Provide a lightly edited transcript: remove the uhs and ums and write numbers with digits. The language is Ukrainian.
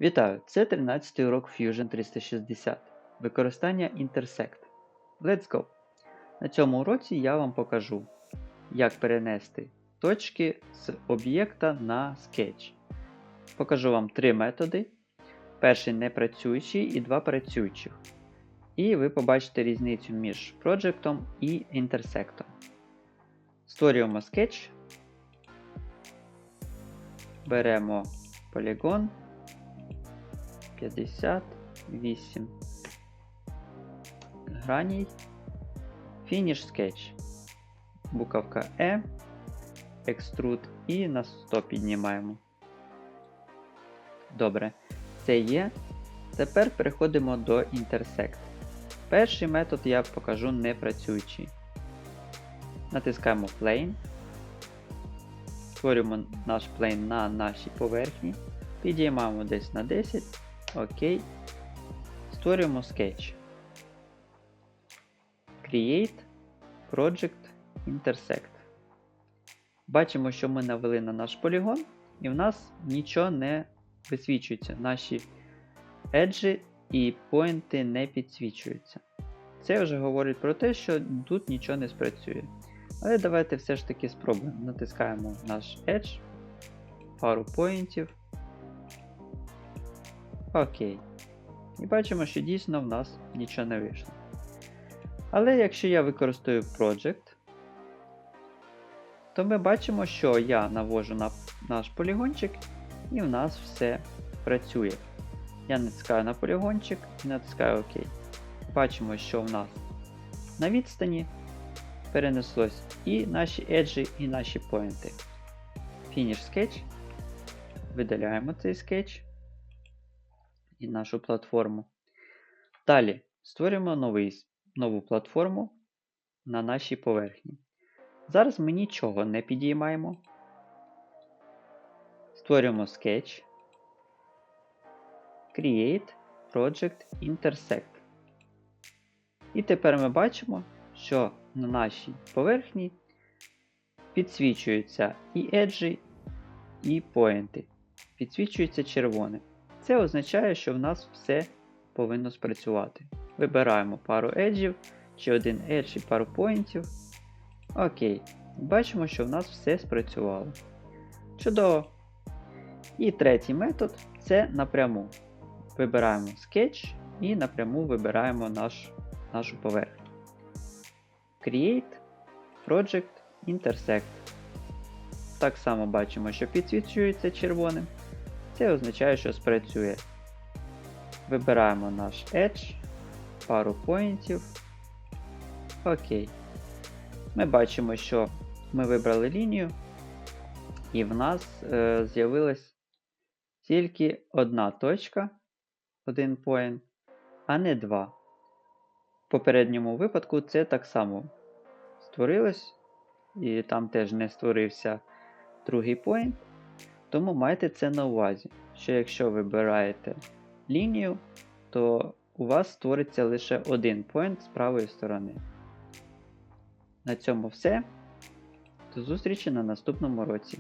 Вітаю! Це 13-й урок Fusion 360. Використання Intersect. Let's go! На цьому уроці я вам покажу, як перенести точки з об'єкта на скетч. Покажу вам три методи. Перший непрацюючий і два працюючих. І ви побачите різницю між Project і Intersect. Створюємо скетч. Беремо полігон. 58 граней. Finish Sketch. Буковка E. Extrude і на 100 піднімаємо. Добре. Це є. Тепер переходимо до Intersect. Перший метод я покажу непрацюючий. Натискаємо Plane. Створюємо наш plane на нашій поверхні. Підіймаємо десь на 10. Окей. Створюємо Sketch. Create, Project, Intersect. Бачимо, що ми навели на наш полігон, і в нас нічого не висвічується. Наші еджі і поінти не підсвічуються. Це вже говорить про те, що тут нічого не спрацює. Але давайте все ж таки спробуємо. Натискаємо наш Edge, пару поінтів. Окей. І бачимо, що дійсно в нас нічого не вийшло. Але якщо я використовую Project, то ми бачимо, що я навожу на наш полігончик і в нас все працює. Я натискаю на полігончик і натискаю ОК. Бачимо, що в нас на відстані перенеслось і наші еджі, і наші поінти. Finish Sketch. Видаляємо цей скетч і нашу платформу. Далі створюємо нову платформу на нашій поверхні. Зараз ми нічого не підіймаємо. Створюємо Sketch. Create, Project, Intersect. І тепер ми бачимо, що на нашій поверхні підсвічуються і еджі, і поінти. Підсвічується червоним. Це означає, що в нас все повинно спрацювати. Вибираємо пару еджів, чи один едж і пару поінтів. Окей. Бачимо, що в нас все спрацювало. Чудово. І третій метод це напряму. Вибираємо Sketch і напряму вибираємо нашу поверхню. Create, Project, Intersect. Так само бачимо, що підсвічується червоним. Це означає, що спрацює. Вибираємо наш Edge, пару поінтів. Окей. Ми бачимо, що ми вибрали лінію, і в нас з'явилась тільки одна точка, один point, а не два. В попередньому випадку це так само створилось, і там теж не створився другий point. Тому майте це на увазі, що якщо вибираєте лінію, то у вас створиться лише один point з правої сторони. На цьому все. До зустрічі на наступному уроці.